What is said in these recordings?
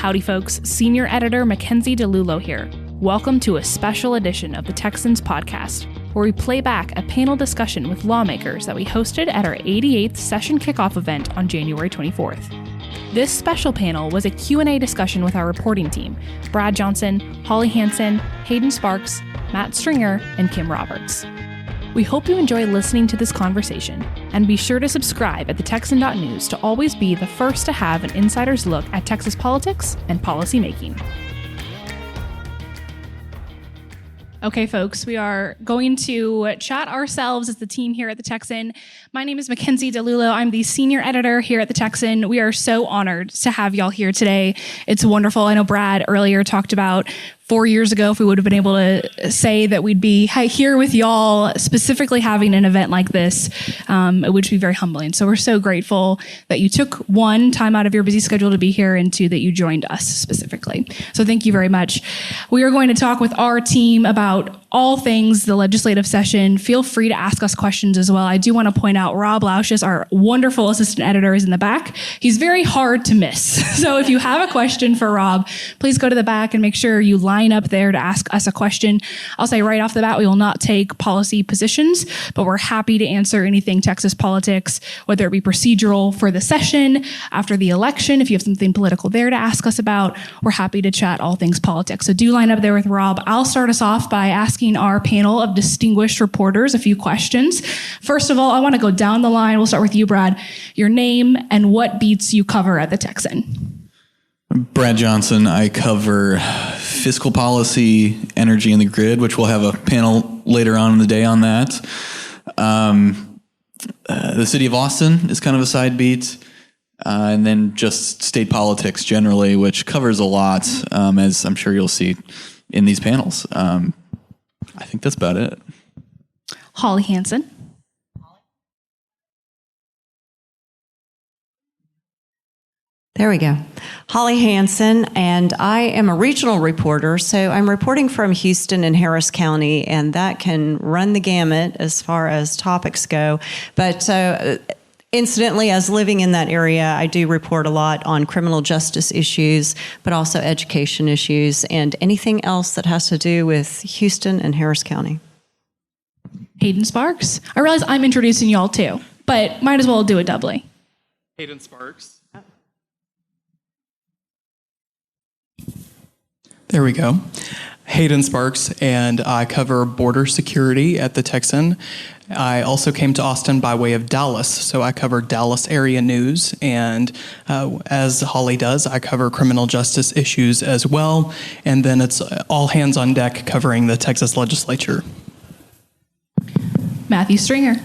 Howdy folks, Senior Editor Mackenzie DeLulo here. Welcome to a special edition of the Texans podcast, where we play back a panel discussion with lawmakers that we hosted at our 88th session kickoff event on January 24th. This special panel was a Q&A discussion with our reporting team, Brad Johnson, Holly Hansen, Hayden Sparks, Matt Stringer, and Kim Roberts. We hope you enjoy listening to this conversation, and be sure to subscribe at thetexan.news to always be the first to have an insider's look at Texas politics and policymaking. Okay, folks, we are going to chat ourselves as the team here at the Texan. My name is Mackenzie DeLulo. I'm the senior editor here at the Texan. We are so honored to have y'all here today. It's wonderful. I know Brad earlier talked about 4 years ago if we would have been able to say that we'd be here with y'all, specifically having an event like this, it would be very humbling. So we're so grateful that you took one, time out of your busy schedule to be here, and two, that you joined us specifically. So thank you very much. We are going to talk with our team about all things the legislative session. Feel free to ask us questions as well. I do want to point out Rob Lausches, our wonderful assistant editor, is in the back. He's very hard to miss. So if you have a question for Rob, please go to the back and make sure you line up there to ask us a question. I'll say right off the bat, we will not take policy positions, but we're happy to answer anything Texas politics, whether it be procedural for the session, after the election. If you have something political there to ask us about, we're happy to chat all things politics. So do line up there with Rob. I'll start us off by asking our panel of distinguished reporters a few questions. First of all, I want to go down the line. We'll start with you, Brad. Your name and what beats you cover at the Texan. Brad Johnson. I cover fiscal policy, energy, and the grid, which we'll have a panel later on in the day on that. The city of Austin is kind of a side beat. And then just state politics generally, which covers a lot, as I'm sure you'll see in these panels. I think that's about it. Holly Hansen. There we go. Holly Hansen, and I am a regional reporter, so I'm reporting from Houston and Harris County, and that can run the gamut as far as topics go. But incidentally, as living in that area, I do report a lot on criminal justice issues, but also education issues and anything else that has to do with Houston and Harris County. Hayden Sparks. I realize I'm introducing y'all too, but might as well do it doubly. Hayden Sparks. There we go. Hayden Sparks, and I cover border security at the Texan. I also came to Austin by way of Dallas, so I cover Dallas area news, and as Holly does, I cover criminal justice issues as well, and then it's all hands on deck covering the Texas legislature. Matthew Stringer.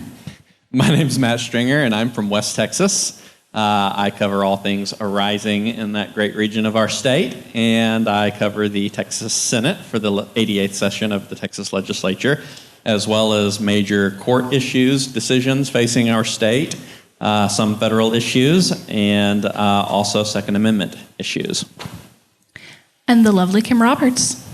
My name's Matt Stringer, and I'm from West Texas. I cover all things arising in that great region of our state, and I cover the Texas Senate for the 88th session of the Texas legislature, as well as major court issues, decisions facing our state, some federal issues, and also Second Amendment issues. And the lovely Kim Roberts.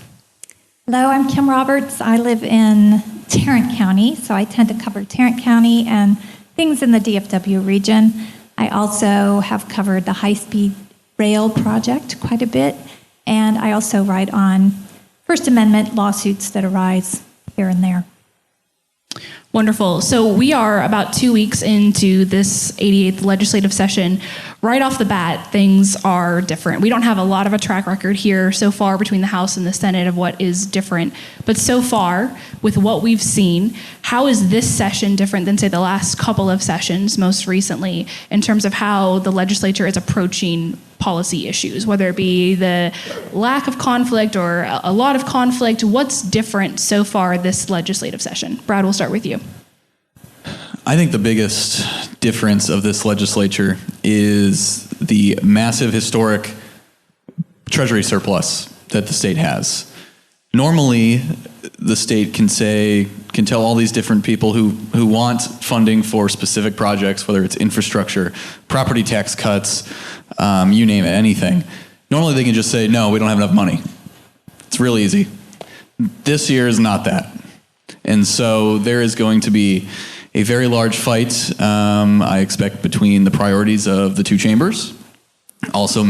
Hello, I'm Kim Roberts. I live in Tarrant County, so I tend to cover Tarrant County and things in the DFW region. I also have covered the high-speed rail project quite a bit, and I also write on First Amendment lawsuits that arise here and there. Wonderful. So we are about 2 weeks into this 88th legislative session. Right off the bat, things are different. We don't have a lot of a track record here so far between the House and the Senate of what is different. But so far, with what we've seen, how is this session different than, say, the last couple of sessions most recently in terms of how the legislature is approaching policy issues, whether it be the lack of conflict or a lot of conflict? What's different so far this legislative session? Brad, we'll start with you. I think the biggest difference of this legislature is the massive historic treasury surplus that the state has. Normally, the state can tell all these different people who want funding for specific projects, whether it's infrastructure, property tax cuts, you name it, anything. Normally they can just say, no, we don't have enough money. It's real easy. This year is not that. And so there is going to be a very large fight, I expect, between the priorities of the two chambers. also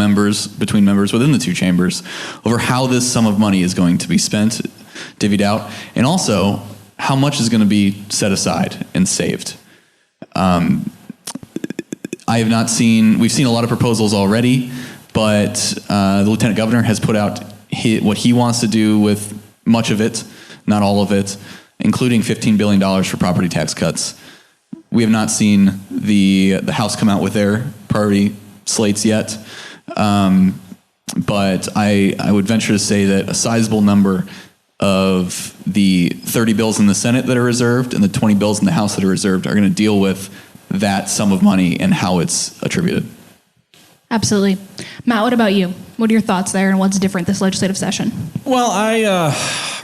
between members within the two chambers, over how this sum of money is going to be spent, divvied out, and also how much is going to be set aside and saved. We've seen a lot of proposals already, but the Lieutenant Governor has put out what he wants to do with much of it, not all of it, including $15 billion for property tax cuts. We have not seen the House come out with their priority slates yet, but I would venture to say that a sizable number of the 30 bills in the Senate that are reserved and the 20 bills in the House that are reserved are going to deal with that sum of money and how it's attributed. Absolutely. Matt, what about you? What are your thoughts there, and what's different this legislative session? Well, I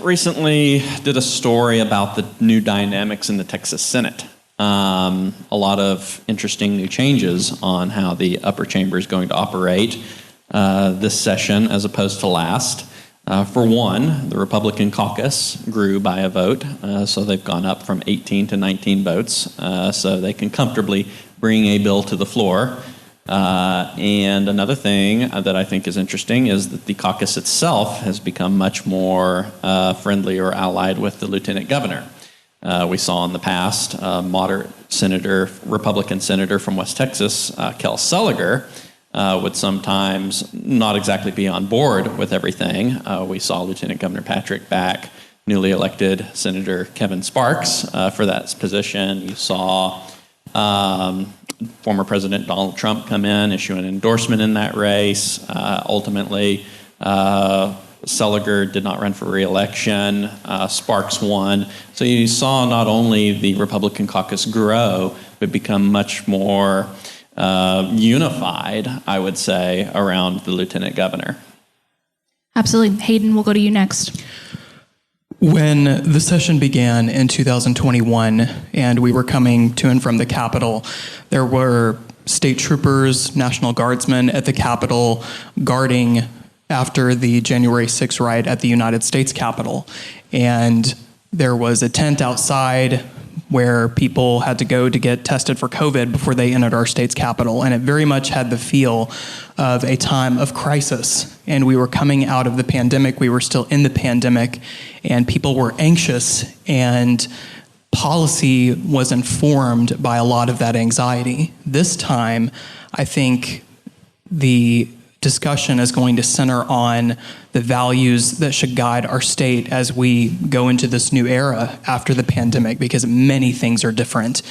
recently did a story about the new dynamics in the Texas Senate. A lot of interesting new changes on how the upper chamber is going to operate this session as opposed to last. For one, the Republican caucus grew by a vote, so they've gone up from 18 to 19 votes, so they can comfortably bring a bill to the floor. And another thing that I think is interesting is that the caucus itself has become much more friendly or allied with the Lieutenant Governor. We saw in the past moderate Republican senator from West Texas, Kel Seliger, would sometimes not exactly be on board with everything. We saw Lieutenant Governor Patrick back newly elected Senator Kevin Sparks for that position. You saw former President Donald Trump come in, issue an endorsement in that race. Ultimately, Seliger did not run for re-election. Sparks won. So you saw not only the Republican caucus grow, but become much more unified, I would say, around the Lieutenant Governor. Absolutely. Hayden, we'll go to you next. When the session began in 2021 and we were coming to and from the Capitol, there were state troopers, National Guardsmen at the Capitol guarding after the January 6th riot at the United States Capitol. And there was a tent outside where people had to go to get tested for COVID before they entered our state's capital. And it very much had the feel of a time of crisis. And we were coming out of the pandemic. We were still in the pandemic, and people were anxious, and policy was informed by a lot of that anxiety. This time, I think the discussion is going to center on the values that should guide our state as we go into this new era after the pandemic, because many things are different.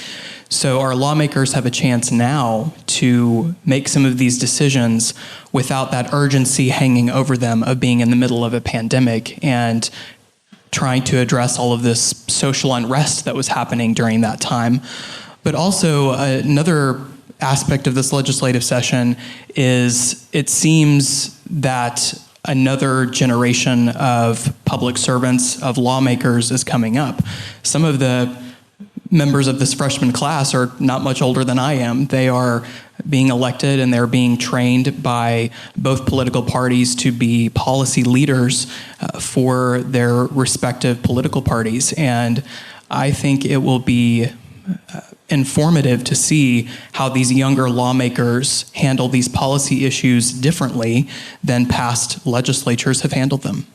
So our lawmakers have a chance now to make some of these decisions without that urgency hanging over them of being in the middle of a pandemic and trying to address all of this social unrest that was happening during that time. But also another aspect of this legislative session is it seems that another generation of public servants, of lawmakers is coming up. Some of the members of this freshman class are not much older than I am. They are being elected and they're being trained by both political parties to be policy leaders for their respective political parties. And I think it will be informative to see how these younger lawmakers handle these policy issues differently than past legislatures have handled them.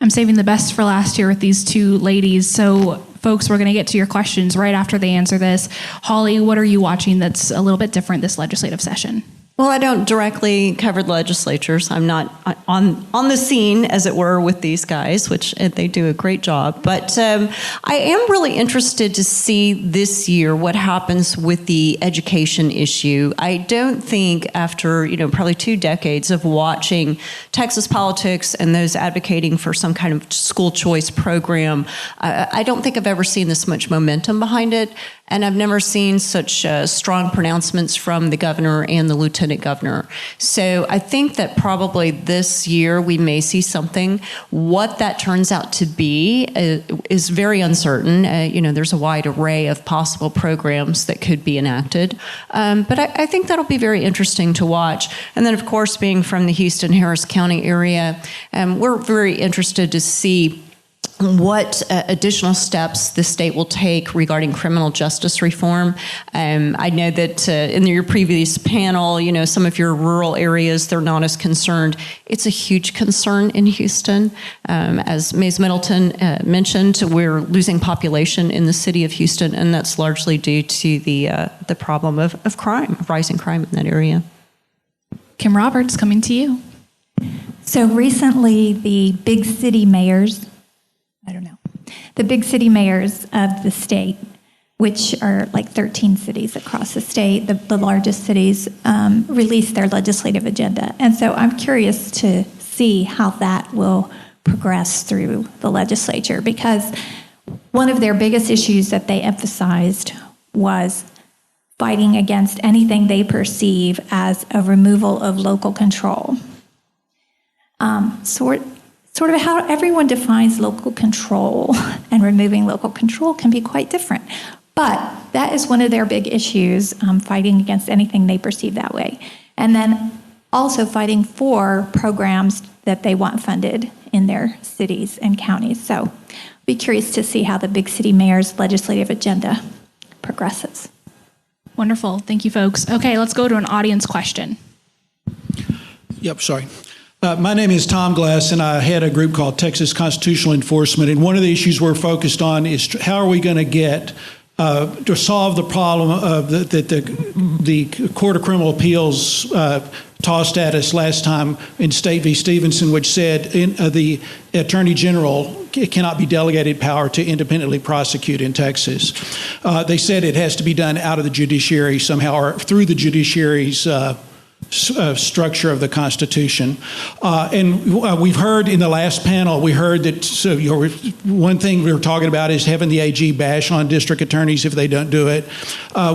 I'm saving the best for last here with these two ladies. So, folks, we're going to get to your questions right after they answer this. Holly, what are you watching that's a little bit different this legislative session? Well, I don't directly cover legislatures. I'm not on the scene, as it were, with these guys, which they do a great job. But I am really interested to see this year what happens with the education issue. I don't think after, probably 2 decades of watching Texas politics and those advocating for some kind of school choice program, I don't think I've ever seen this much momentum behind it. And I've never seen such strong pronouncements from the governor and the lieutenant governor. So I think that probably this year we may see something. What that turns out to be is very uncertain. There's a wide array of possible programs that could be enacted. But I think that'll be very interesting to watch. And then, of course, being from the Houston-Harris County area, we're very interested to see what additional steps the state will take regarding criminal justice reform. I know that in your previous panel, some of your rural areas, they're not as concerned. It's a huge concern in Houston. As Ms. Middleton mentioned, we're losing population in the city of Houston, and that's largely due to the problem of crime, rising crime in that area. Kim Roberts, coming to you. So recently, the big city mayors of the state, which are like 13 cities across the state, the largest cities, released their legislative agenda. And so I'm curious to see how that will progress through the legislature, because one of their biggest issues that they emphasized was fighting against anything they perceive as a removal of local control. Sort of how everyone defines local control and removing local control can be quite different. But that is one of their big issues, fighting against anything they perceive that way. And then also fighting for programs that they want funded in their cities and counties. So be curious to see how the big city mayor's legislative agenda progresses. Wonderful. Thank you, folks. Okay, let's go to an audience question. Yep, sorry. My name is Tom Glass, and I head a group called Texas Constitutional Enforcement. And one of the issues we're focused on is how are we going to get to solve the problem of that the Court of Criminal Appeals tossed at us last time in State v. Stevenson, which said the Attorney General cannot be delegated power to independently prosecute in Texas. They said it has to be done out of the judiciary somehow, or through the judiciary's structure of the Constitution. And we've heard in the last panel, we heard that one thing we were talking about is having the AG bash on district attorneys if they don't do it.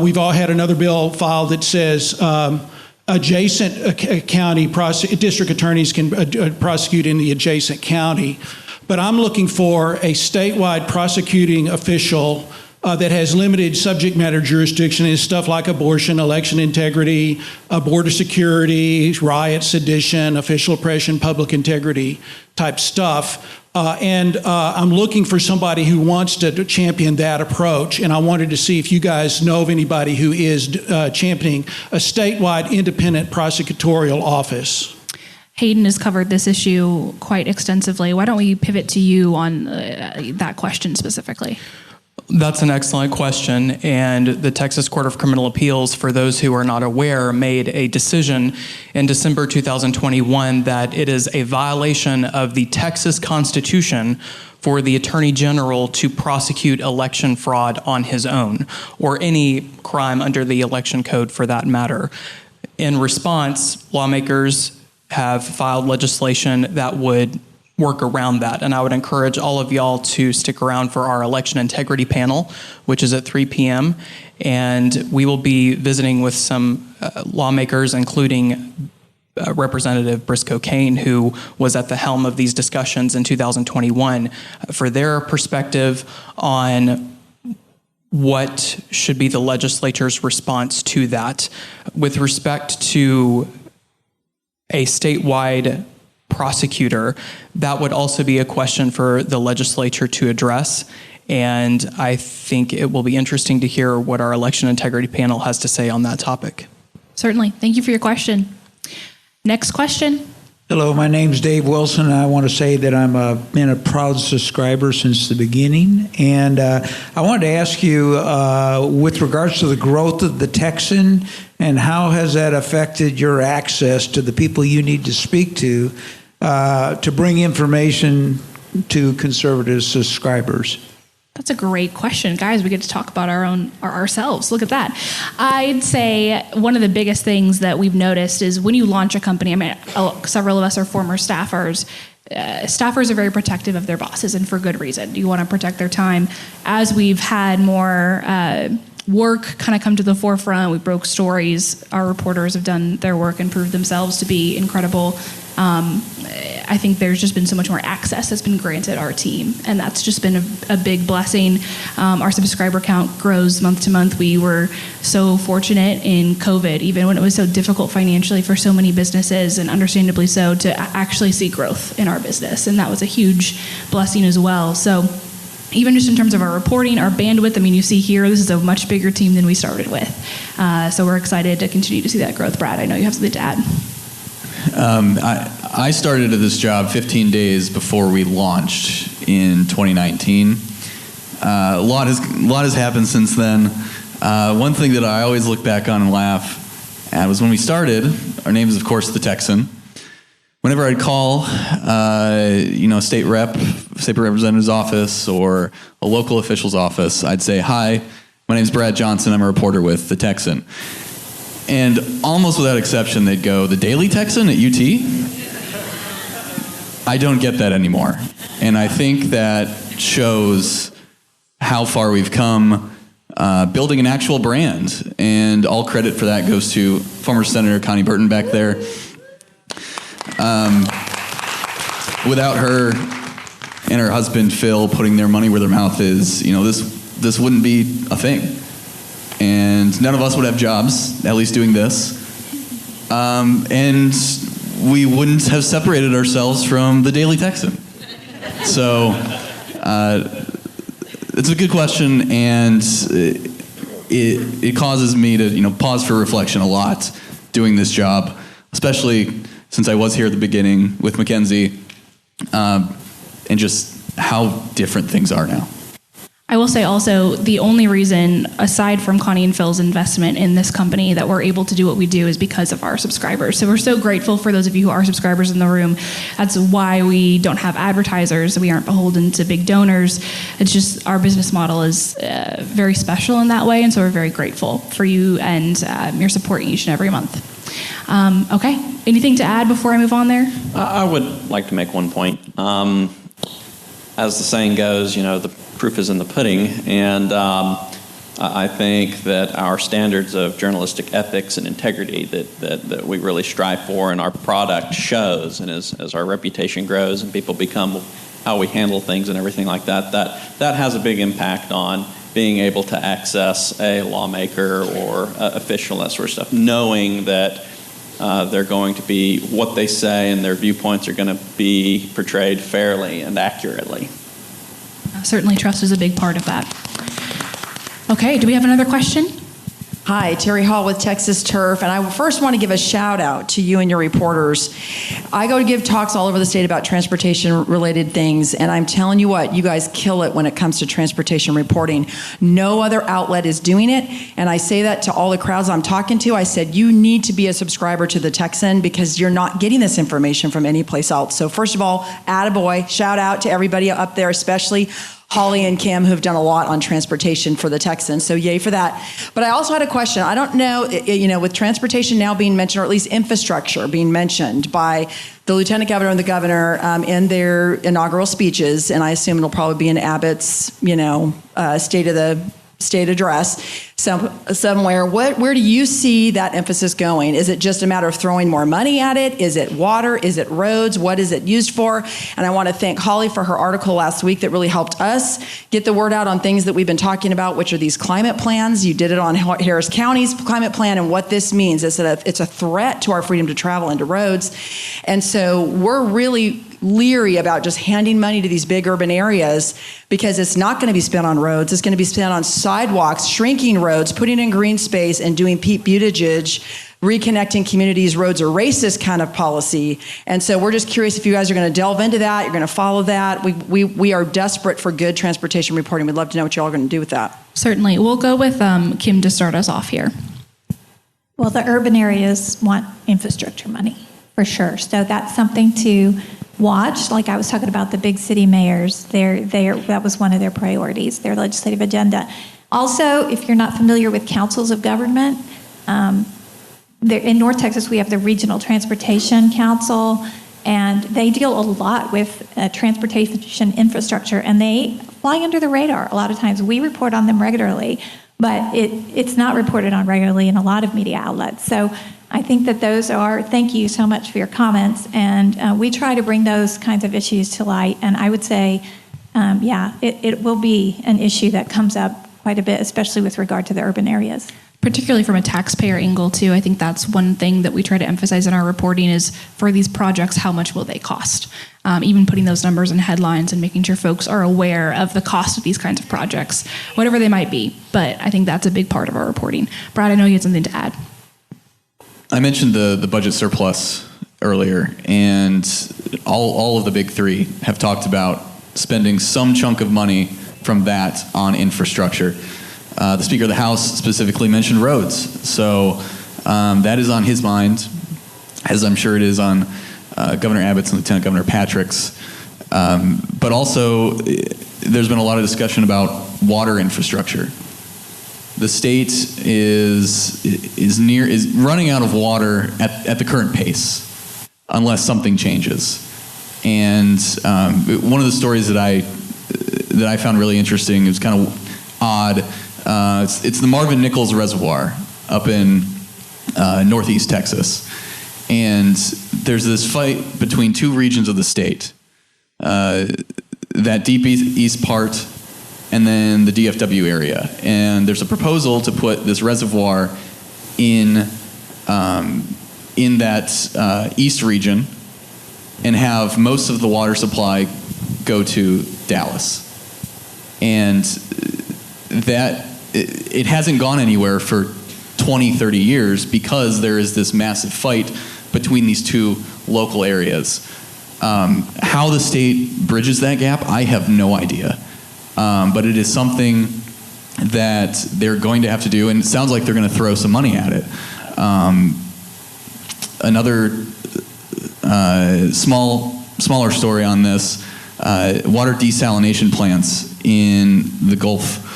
We've all had another bill filed that says adjacent county district attorneys can prosecute in the adjacent county. But I'm looking for a statewide prosecuting official that has limited subject matter jurisdiction in stuff like abortion, election integrity, border security, riot, sedition, official oppression, public integrity type stuff. And I'm looking for somebody who wants to champion that approach. And I wanted to see if you guys know of anybody who is championing a statewide independent prosecutorial office. Hayden has covered this issue quite extensively. Why don't we pivot to you on that question specifically? That's an excellent question, and the Texas Court of Criminal Appeals, for those who are not aware, made a decision in December 2021 that it is a violation of the Texas Constitution for the Attorney General to prosecute election fraud on his own, or any crime under the election code for that matter. In response, lawmakers have filed legislation that would work around that. And I would encourage all of y'all to stick around for our election integrity panel, which is at 3 p.m. And we will be visiting with some lawmakers, including Representative Briscoe Cain, who was at the helm of these discussions in 2021, for their perspective on what should be the legislature's response to that. With respect to a statewide prosecutor, that would also be a question for the legislature to address. And I think it will be interesting to hear what our election integrity panel has to say on that topic. Certainly. Thank you for your question. Next question. Hello, my name's Dave Wilson, and I want to say that I've been a proud subscriber since the beginning. And I wanted to ask you, with regards to the growth of the Texan, and how has that affected your access to the people you need to speak to bring information to conservative subscribers? That's a great question. Guys, we get to talk about ourselves. Look at that. I'd say one of the biggest things that we've noticed is when you launch a company, I mean, several of us are former staffers. Staffers are very protective of their bosses, and for good reason. You want to protect their time. As we've had more work kind of come to the forefront. We broke stories. Our reporters have done their work and proved themselves to be incredible. I think there's just been so much more access that's been granted our team, and that's just been a big blessing. Our subscriber count grows month to month. We were so fortunate in COVID, even when it was so difficult financially for so many businesses, and understandably so, to actually see growth in our business, and that was a huge blessing as well. So even just in terms of our reporting, our bandwidth, I mean, you see here, this is a much bigger team than we started with. So we're excited to continue to see that growth. Brad, I know you have something to add. I started at this job 15 days before we launched in 2019. A lot has happened since then. One thing that I always look back on and laugh at was when we started. Our name is, of course, the Texan. Whenever I'd call, state representative's office or a local official's office, I'd say, "Hi, my name's Brad Johnson. I'm a reporter with the Texan." And almost without exception, they'd go, "The Daily Texan at UT?" I don't get that anymore. And I think that shows how far we've come building an actual brand. And all credit for that goes to former Senator Connie Burton back there. Without her and her husband, Phil, putting their money where their mouth is, this wouldn't be a thing. And none of us would have jobs, at least doing this. And we wouldn't have separated ourselves from the Daily Texan. So it's a good question, and it causes me to pause for reflection a lot doing this job, especially since I was here at the beginning with Mackenzie, and just how different things are now. I will say also, the only reason, aside from Connie and Phil's investment in this company, that we're able to do what we do is because of our subscribers. So we're so grateful for those of you who are subscribers in the room. That's why we don't have advertisers. We aren't beholden to big donors. It's just our business model is very special in that way, and so we're very grateful for you and your support each and every month. Okay, anything to add before I move on there? I would like to make one point. As the saying goes, the proof is in the pudding, and I think that our standards of journalistic ethics and integrity that we really strive for in our product shows, and as our reputation grows and people become how we handle things and everything like that has a big impact on being able to access a lawmaker or official, that sort of stuff, knowing that they're going to be what they say and their viewpoints are going to be portrayed fairly and accurately. Certainly trust is a big part of that. Okay, do we have another question? Hi, Terry Hall with Texas Turf, and I first want to give a shout out to you and your reporters. I go to give talks all over the state about transportation-related things, and I'm telling you what, you guys kill it when it comes to transportation reporting. No other outlet is doing it, and I say that to all the crowds I'm talking to. I said, you need to be a subscriber to the Texan because you're not getting this information from anyplace else. So first of all, attaboy, shout out to everybody up there, especially Holly and Kim, who've done a lot on transportation for the Texans, so yay for that. But I also had a question. I don't know, with transportation now being mentioned, or at least infrastructure being mentioned by the Lieutenant Governor and the Governor in their inaugural speeches, and I assume it'll probably be in Abbott's, state address somewhere. Where do you see that emphasis going? Is it just a matter of throwing more money at it? Is it water? Is it roads? What is it used for? And I want to thank Holly for her article last week that really helped us get the word out on things that we've been talking about, which are these climate plans. You did it on Harris County's climate plan, and what this means is that it's a threat to our freedom to travel into roads. And so we're really leery about just handing money to these big urban areas because it's not going to be spent on roads. It's going to be spent on sidewalks, shrinking roads, putting in green space, and doing Pete Buttigieg, reconnecting communities, roads are racist kind of policy. And so we're just curious if you guys are going to delve into that, you're going to follow that. We are desperate for good transportation reporting. We'd love to know what y'all are going to do with that. Certainly. We'll go with Kim to start us off here. Well, the urban areas want infrastructure money, for sure. So that's something to watch. Like I was talking about the big city mayors, that was one of their priorities, their legislative agenda. Also, if you're not familiar with councils of government, in North Texas we have the Regional Transportation Council, and they deal a lot with transportation infrastructure, and they fly under the radar a lot of times. We report on them regularly, but it's not reported on regularly in a lot of media outlets. So I think that thank you so much for your comments, and we try to bring those kinds of issues to light, and I would say, it will be an issue that comes up quite a bit, especially with regard to the urban areas. Particularly from a taxpayer angle, too. I think that's one thing that we try to emphasize in our reporting is for these projects, how much will they cost? Even putting those numbers in headlines and making sure folks are aware of the cost of these kinds of projects, whatever they might be. But I think that's a big part of our reporting. Brad, I know you had something to add. I mentioned the budget surplus earlier, and all of the big three have talked about spending some chunk of money from that on infrastructure. The Speaker of the House specifically mentioned roads. So that is on his mind, as I'm sure it is on Governor Abbott's and Lieutenant Governor Patrick's. But also, there's been a lot of discussion about water infrastructure. The state is running out of water at the current pace, unless something changes. And one of the stories that I found really interesting, it was kind of odd. It's the Marvin Nichols Reservoir up in northeast Texas. And there's this fight between two regions of the state, that deep east part and then the DFW area. And there's a proposal to put this reservoir in that east region and have most of the water supply go to Dallas. And that it hasn't gone anywhere for 20, 30 years because there is this massive fight between these two local areas. How the state bridges that gap, I have no idea. But it is something that they're going to have to do, and it sounds like they're going to throw some money at it. Another smaller story on this, water desalination plants in the Gulf.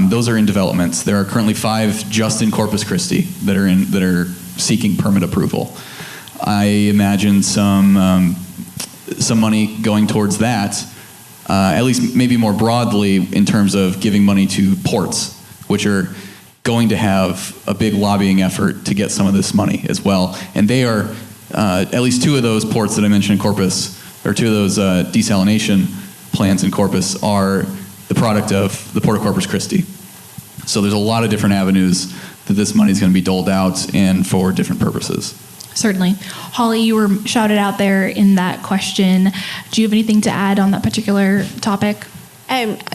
Those are in development. There are currently 5 just in Corpus Christi that are seeking permit approval. I imagine some money going towards that, at least maybe more broadly in terms of giving money to ports, which are going to have a big lobbying effort to get some of this money as well. And they are, at least 2 of those ports that I mentioned in Corpus, or 2 of those desalination plants in Corpus are the product of the Port of Corpus Christi. So there's a lot of different avenues that this money is going to be doled out and for different purposes. Certainly. Holly, you were shouted out there in that question. Do you have anything to add on that particular topic?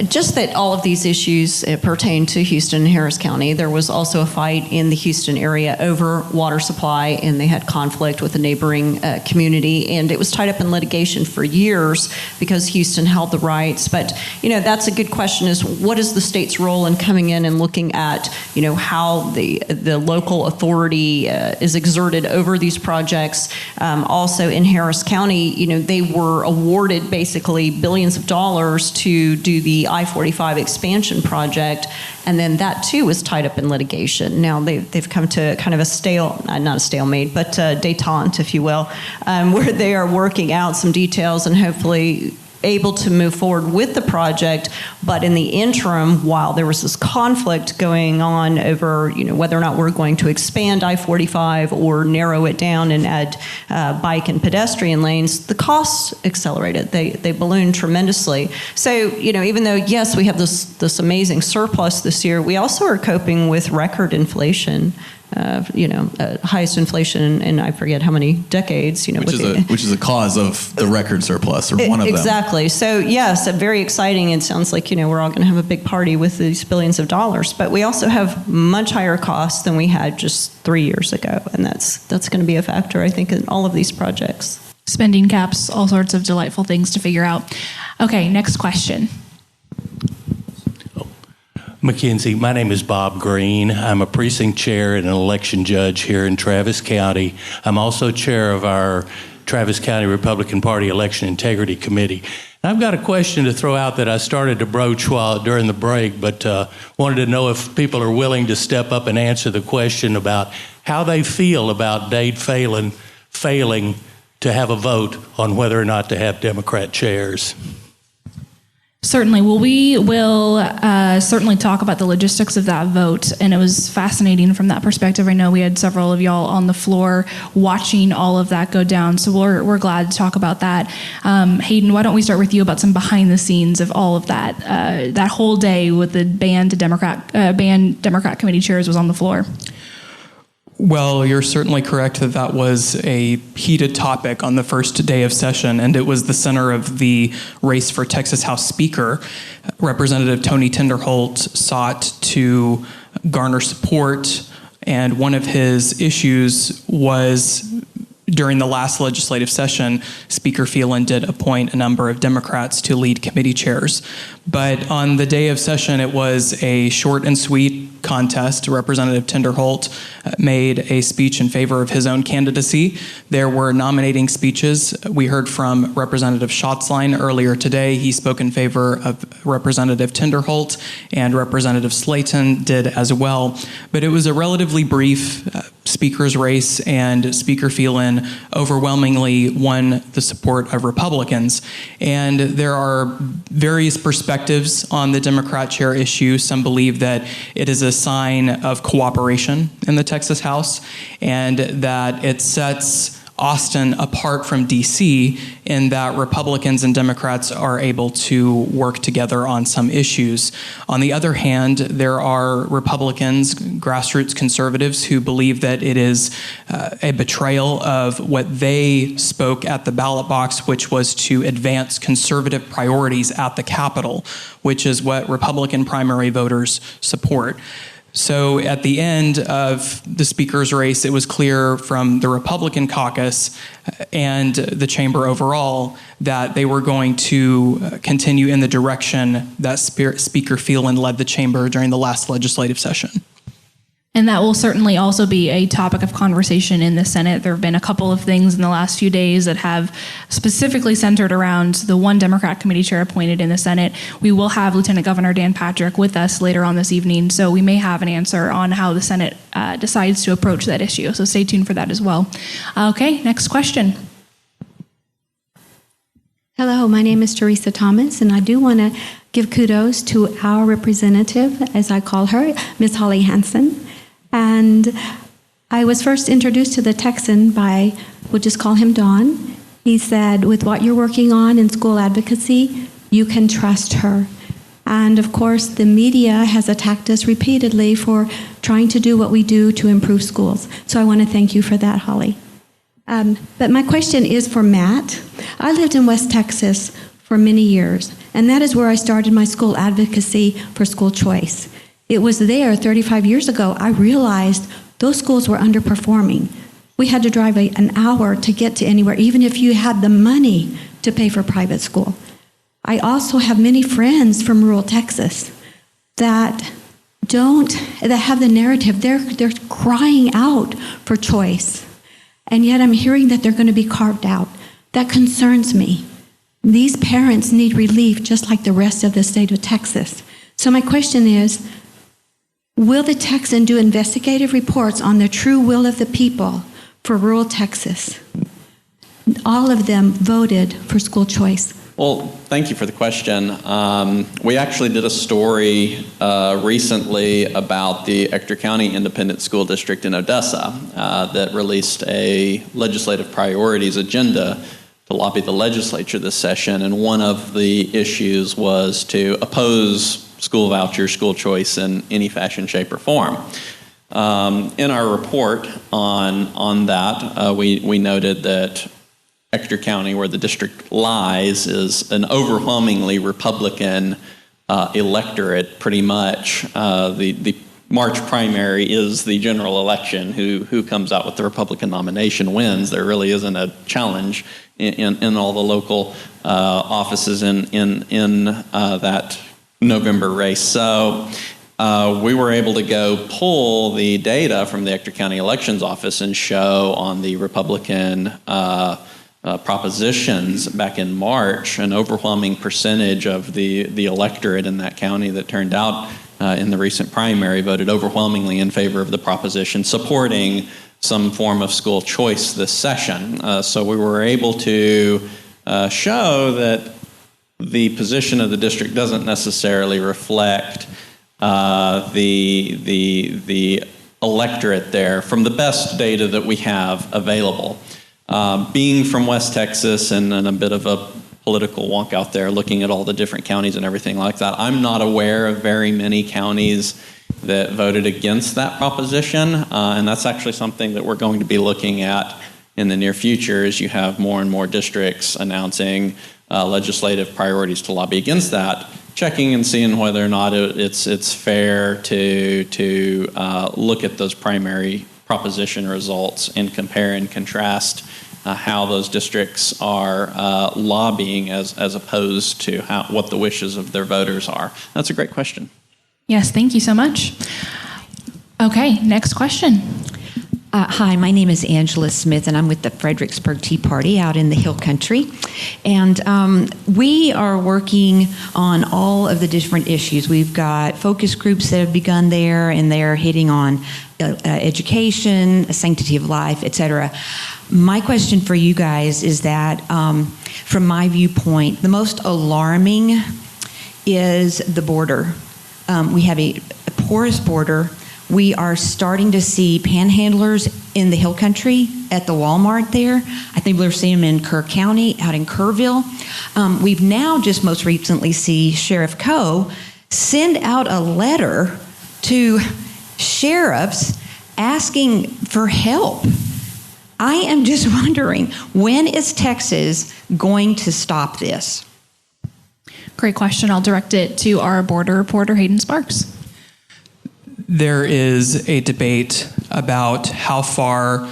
Just that all of these issues pertain to Houston and Harris County. There was also a fight in the Houston area over water supply, and they had conflict with a neighboring community, and it was tied up in litigation for years because Houston held the rights. But, that's a good question, is what is the state's role in coming in and looking at, how the local authority is exerted over these projects. Also in Harris County, they were awarded basically billions of dollars to do the I-45 expansion project, and then that too was tied up in litigation. Now they've come to kind of not a stalemate, but detente, if you will, where they are working out some details and hopefully able to move forward with the project. But in the interim, while there was this conflict going on over, whether or not we're going to expand I-45 or narrow it down and add bike and pedestrian lanes, the costs accelerated. They ballooned tremendously. So, even though, yes, we have this amazing surplus this year, we also are coping with record inflation. Highest inflation in I forget how many decades. Which is a cause of the record surplus, or one of them. Exactly. So yes, very exciting. It sounds like we're all going to have a big party with these billions of dollars. But we also have much higher costs than we had just 3 years ago, and that's going to be a factor, I think, in all of these projects. Spending caps, all sorts of delightful things to figure out. Okay, next question. Mackenzie, my name is Bob Green. I'm a precinct chair and an election judge here in Travis County. I'm also chair of our Travis County Republican Party Election Integrity Committee. I've got a question to throw out that I started to broach during the break, but wanted to know if people are willing to step up and answer the question about how they feel about Dade failing to have a vote on whether or not to have Democrat chairs. Certainly. Well, we will certainly talk about the logistics of that vote, and it was fascinating from that perspective. I know we had several of y'all on the floor watching all of that go down, so we're glad to talk about that. Hayden, why don't we start with you about some behind the scenes of all of that that whole day with the banned Democrat committee chairs was on the floor. Well, you're certainly correct that was a heated topic on the first day of session, and it was the center of the race for Texas House Speaker. Representative Tony Tinderholt sought to garner support, and one of his issues was during the last legislative session, Speaker Phelan did appoint a number of Democrats to lead committee chairs. But on the day of session, it was a short and sweet contest. Representative Tinderholt made a speech in favor of his own candidacy. There were nominating speeches. We heard from Representative Schatzline earlier today. He spoke in favor of Representative Tinderholt, and Representative Slayton did as well. But it was a relatively brief speaker's race, and Speaker Phelan overwhelmingly won the support of Republicans. And there are various perspectives on the Democrat chair issue. Some believe that it is a sign of cooperation in the Texas House, and that it sets Austin apart from D.C. in that Republicans and Democrats are able to work together on some issues. On the other hand, there are Republicans, grassroots conservatives, who believe that it is a betrayal of what they spoke at the ballot box, which was to advance conservative priorities at the Capitol, which is what Republican primary voters support. So at the end of the speaker's race, it was clear from the Republican caucus and the chamber overall that they were going to continue in the direction that Speaker Phelan led the chamber during the last legislative session. And that will certainly also be a topic of conversation in the Senate. There have been a couple of things in the last few days that have specifically centered around the one Democrat committee chair appointed in the Senate. We will have Lieutenant Governor Dan Patrick with us later on this evening, so we may have an answer on how the Senate decides to approach that issue. So stay tuned for that as well. Okay, next question. Hello, my name is Teresa Thomas, and I do want to give kudos to our representative, as I call her, Ms. Holly Hansen. And I was first introduced to the Texan by, we'll just call him Don. He said, with what you're working on in school advocacy, you can trust her. And of course, the media has attacked us repeatedly for trying to do what we do to improve schools. So I want to thank you for that, Holly. But my question is for Matt. I lived in West Texas for many years, and that is where I started my school advocacy for school choice. It was there 35 years ago I realized those schools were underperforming. We had to drive an hour to get to anywhere, even if you had the money to pay for private school. I also have many friends from rural Texas that have the narrative. They're crying out for choice. And yet I'm hearing that they're going to be carved out. That concerns me. These parents need relief just like the rest of the state of Texas. So my question is, will the Texan do investigative reports on the true will of the people for rural Texas? All of them voted for school choice. Well, thank you for the question. We actually did a story recently about the Ector County Independent School District in Odessa that released a legislative priorities agenda to lobby the legislature this session, and one of the issues was to oppose school vouchers, school choice in any fashion, shape, or form. In our report on that, we noted that Ector County, where the district lies, is an overwhelmingly Republican electorate, pretty much. The March primary is the general election. Who comes out with the Republican nomination wins. There really isn't a challenge in all the local offices in that November race. So we were able to go pull the data from the Ector County Elections Office and show on the Republican propositions back in March, an overwhelming percentage of the electorate in that county that turned out in the recent primary voted overwhelmingly in favor of the proposition supporting some form of school choice this session. So we were able to show that the position of the district doesn't necessarily reflect the electorate there from the best data that we have available. Being from West Texas and a bit of a political wonk out there looking at all the different counties and everything like that, I'm not aware of very many counties that voted against that proposition, and that's actually something that we're going to be looking at in the near future as you have more and more districts announcing legislative priorities to lobby against that, checking and seeing whether or not it's fair to look at those primary proposition results and compare and contrast how those districts are lobbying as opposed to what the wishes of their voters are. That's a great question. Yes, thank you so much. Okay, next question. Hi, my name is Angela Smith, and I'm with the Fredericksburg Tea Party out in the Hill Country. And we are working on all of the different issues. We've got focus groups that have begun there, and they're hitting on education, sanctity of life, etc. My question for you guys is that, from my viewpoint, the most alarming is the border. We have a porous border. We are starting to see panhandlers in the Hill Country at the Walmart there. I think we're seeing them in Kerr County, out in Kerrville. We've now just most recently see Sheriff Coe send out a letter to sheriffs asking for help. I am just wondering, when is Texas going to stop this? Great question. I'll direct it to our border reporter, Hayden Sparks. There is a debate about how far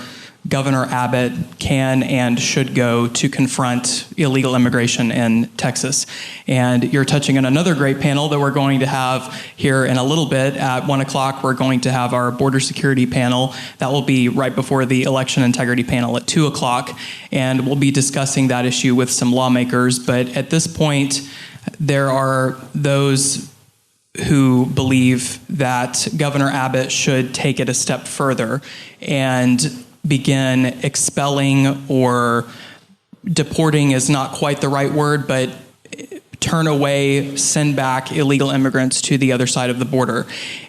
Governor Abbott can and should go to confront illegal immigration in Texas. And you're touching on another great panel that we're going to have here in a little bit. At 1 o'clock, we're going to have our border security panel. That will be right before the election integrity panel at 2 o'clock. And we'll be discussing that issue with some lawmakers. But at this point, there are those who believe that Governor Abbott should take it a step further and begin expelling, or deporting is not quite the right word, but turn away, send back illegal immigrants to the other side of the border.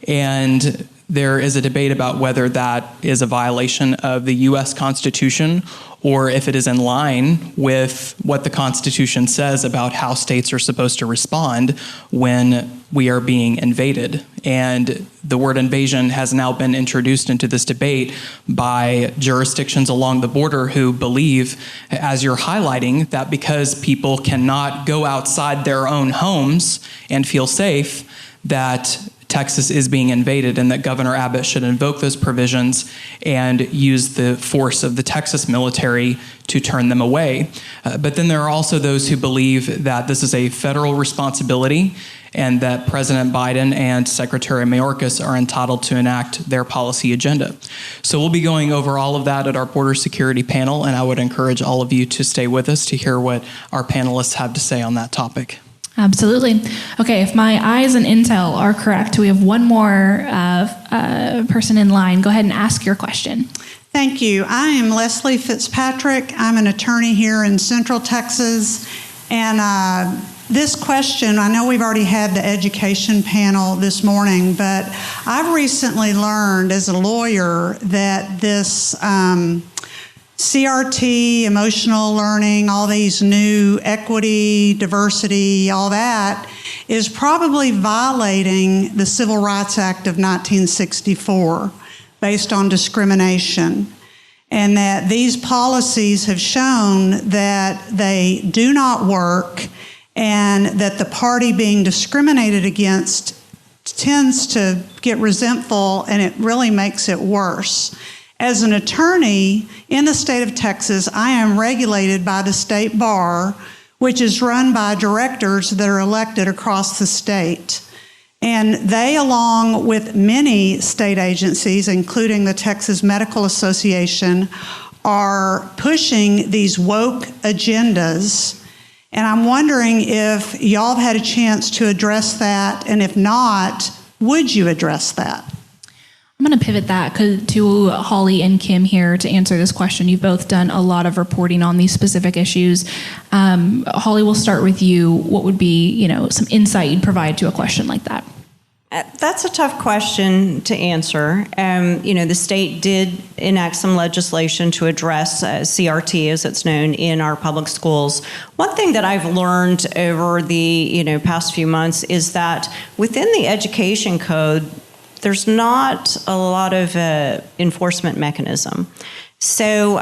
And there is a debate about whether that is a violation of the U.S. Constitution or if it is in line with what the Constitution says about how states are supposed to respond when we are being invaded. And the word invasion has now been introduced into this debate by jurisdictions along the border who believe, as you're highlighting, that because people cannot go outside their own homes and feel safe, that Texas is being invaded, and that Governor Abbott should invoke those provisions and use the force of the Texas military to turn them away. But then there are also those who believe that this is a federal responsibility and that President Biden and Secretary Mayorkas are entitled to enact their policy agenda. So we'll be going over all of that at our border security panel, and I would encourage all of you to stay with us to hear what our panelists have to say on that topic. Absolutely. Okay, if my eyes and intel are correct, we have one more person in line. Go ahead and ask your question. Thank you. I am Leslie Fitzpatrick. I'm an attorney here in Central Texas. And this question, I know we've already had the education panel this morning, but I've recently learned as a lawyer that this CRT, emotional learning, all these new equity, diversity, all that is probably violating the Civil Rights Act of 1964 based on discrimination. And that these policies have shown that they do not work and that the party being discriminated against tends to get resentful, and it really makes it worse. As an attorney in the state of Texas, I am regulated by the state bar, which is run by directors that are elected across the state. And they, along with many state agencies, including the Texas Medical Association, are pushing these woke agendas. And I'm wondering if y'all have had a chance to address that, and if not, would you address that? I'm going to pivot that to Holly and Kim here to answer this question. You've both done a lot of reporting on these specific issues. Holly, we'll start with you. What would be, some insight you'd provide to a question like that? That's a tough question to answer. The state did enact some legislation to address CRT, as it's known, in our public schools. One thing that I've learned over the past few months is that within the education code, there's not a lot of enforcement mechanism. So,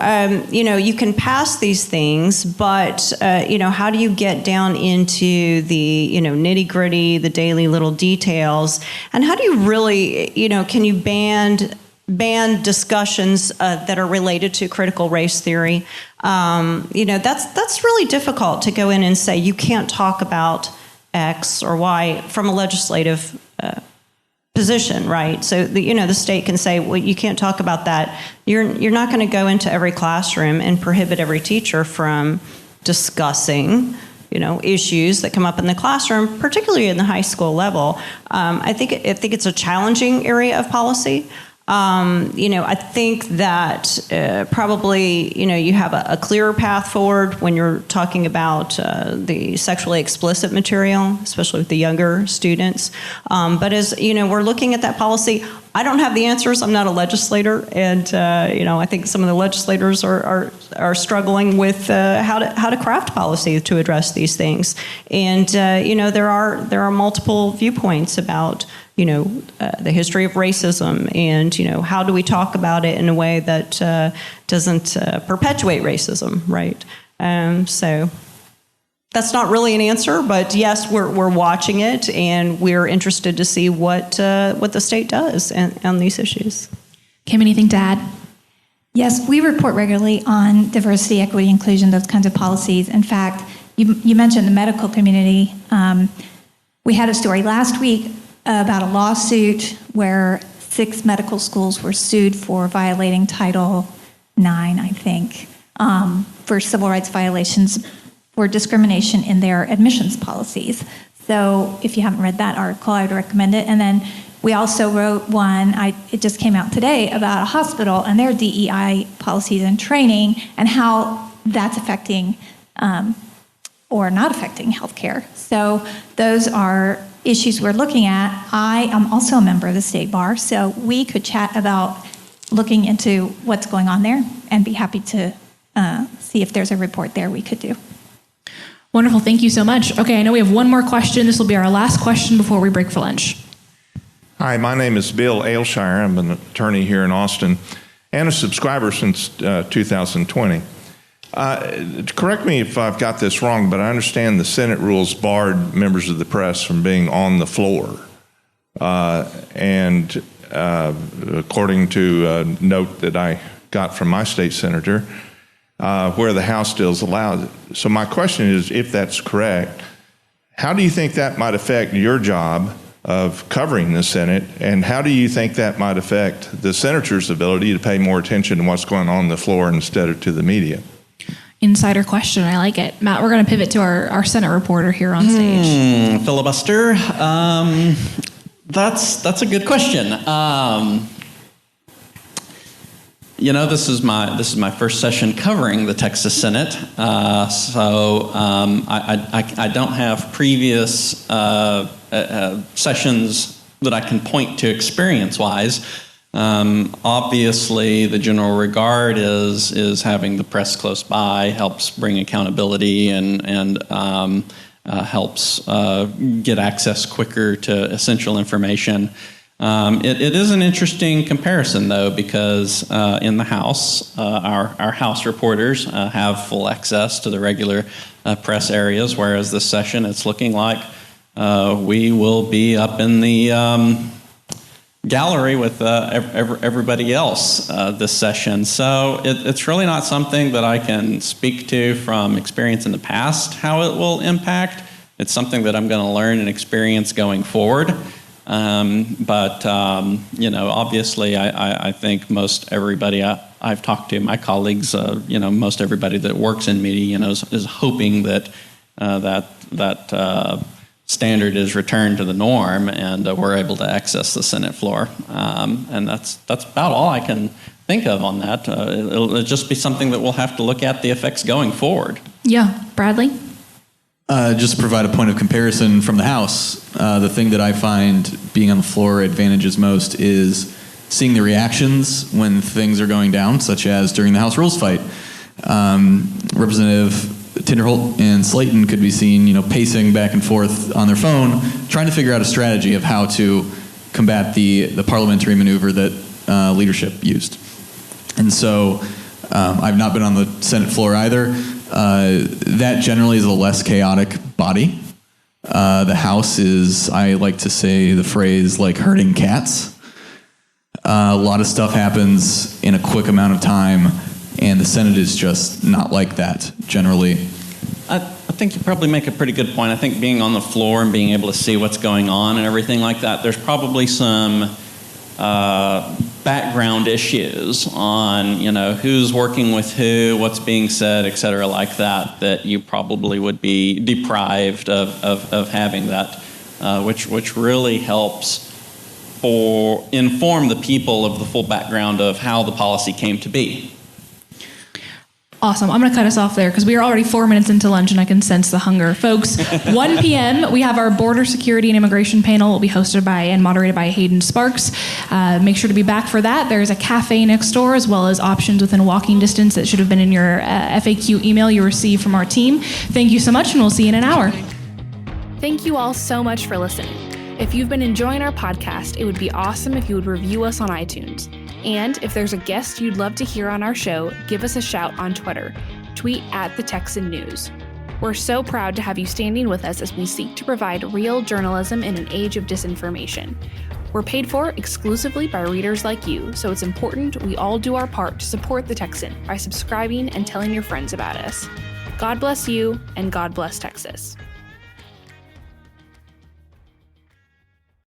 you can pass these things, but, how do you get down into the, nitty gritty, the daily little details? And how do you really, can you ban discussions that are related to critical race theory? That's really difficult to go in and say you can't talk about X or Y from a legislative position, right? So the state can say, well, you can't talk about that. You're not going to go into every classroom and prohibit every teacher from discussing, issues that come up in the classroom, particularly in the high school level. I think it's a challenging area of policy. I think that probably, you have a clearer path forward when you're talking about the sexually explicit material, especially with the younger students. But as, we're looking at that policy, I don't have the answers. I'm not a legislator. And, I think some of the legislators are struggling with how to craft policy to address these things. And, there are multiple viewpoints about the history of racism and, how do we talk about it in a way that doesn't perpetuate racism, right? So that's not really an answer, but yes, we're watching it and we're interested to see what the state does on these issues. Kim, anything to add? Yes, we report regularly on diversity, equity, inclusion, those kinds of policies. In fact, you mentioned the medical community. We had a story last week about a lawsuit where 6 medical schools were sued for violating Title IX, I think, for civil rights violations for discrimination in their admissions policies. So if you haven't read that article, I would recommend it. And then we also wrote one, it just came out today, about a hospital and their DEI policies and training and how that's affecting or not affecting healthcare. So those are issues we're looking at. I am also a member of the state bar, so we could chat about looking into what's going on there and be happy to see if there's a report there we could do. Wonderful. Thank you so much. Okay, I know we have one more question. This will be our last question before we break for lunch. Hi, my name is Bill Ailshire. I'm an attorney here in Austin and a subscriber since 2020. Correct me if I've got this wrong, but I understand the Senate rules barred members of the press from being on the floor. And according to a note that I got from my state senator, where the House still allows it. So my question is, if that's correct, how do you think that might affect your job of covering the Senate, and how do you think that might affect the senator's ability to pay more attention to what's going on the floor instead of to the media? Insider question. I like it. Matt, we're going to pivot to our Senate reporter here on stage. Filibuster. That's a good question. This is my first session covering the Texas Senate, so I don't have previous sessions that I can point to experience-wise. Obviously, the general regard is having the press close by helps bring accountability and helps get access quicker to essential information. It is an interesting comparison, though, because in the House, our House reporters have full access to the regular press areas, whereas this session, it's looking like we will be up in the gallery with everybody else this session. So it's really not something that I can speak to from experience in the past, how it will impact. It's something that I'm going to learn and experience going forward. But obviously, I think most everybody I've talked to, my colleagues, most everybody that works in media, is hoping that standard is returned to the norm, and we're able to access the Senate floor. And that's about all I can think of on that. It'll just be something that we'll have to look at the effects going forward. Yeah, Bradley? Just to provide a point of comparison from the House, the thing that I find being on the floor advantages most is seeing the reactions when things are going down, such as during the House Rules fight. Representative Tinderholt and Slayton could be seen, pacing back and forth on their phone, trying to figure out a strategy of how to combat the parliamentary maneuver that leadership used. And so I've not been on the Senate floor either. That generally is a less chaotic body. The House is, I like to say the phrase, like herding cats. A lot of stuff happens in a quick amount of time, and the Senate is just not like that generally. I think you probably make a pretty good point. I think being on the floor and being able to see what's going on and everything like that, there's probably some background issues on, who's working with who, what's being said, et cetera, like that you probably would be deprived of having that, which really helps inform the people of the full background of how the policy came to be. Awesome. I'm going to cut us off there because we are already 4 minutes into lunch and I can sense the hunger. Folks, 1 p.m., we have our border security and immigration panel. It will be hosted by and moderated by Hayden Sparks. Make sure to be back for that. There's a cafe next door as well as options within walking distance that should have been in your FAQ email you received from our team. Thank you so much, and we'll see you in an hour. Thank you all so much for listening. If you've been enjoying our podcast, it would be awesome if you would review us on iTunes. And if there's a guest you'd love to hear on our show, give us a shout on Twitter. Tweet at the Texan News. We're so proud to have you standing with us as we seek to provide real journalism in an age of disinformation. We're paid for exclusively by readers like you, so it's important we all do our part to support the Texan by subscribing and telling your friends about us. God bless you, and God bless Texas.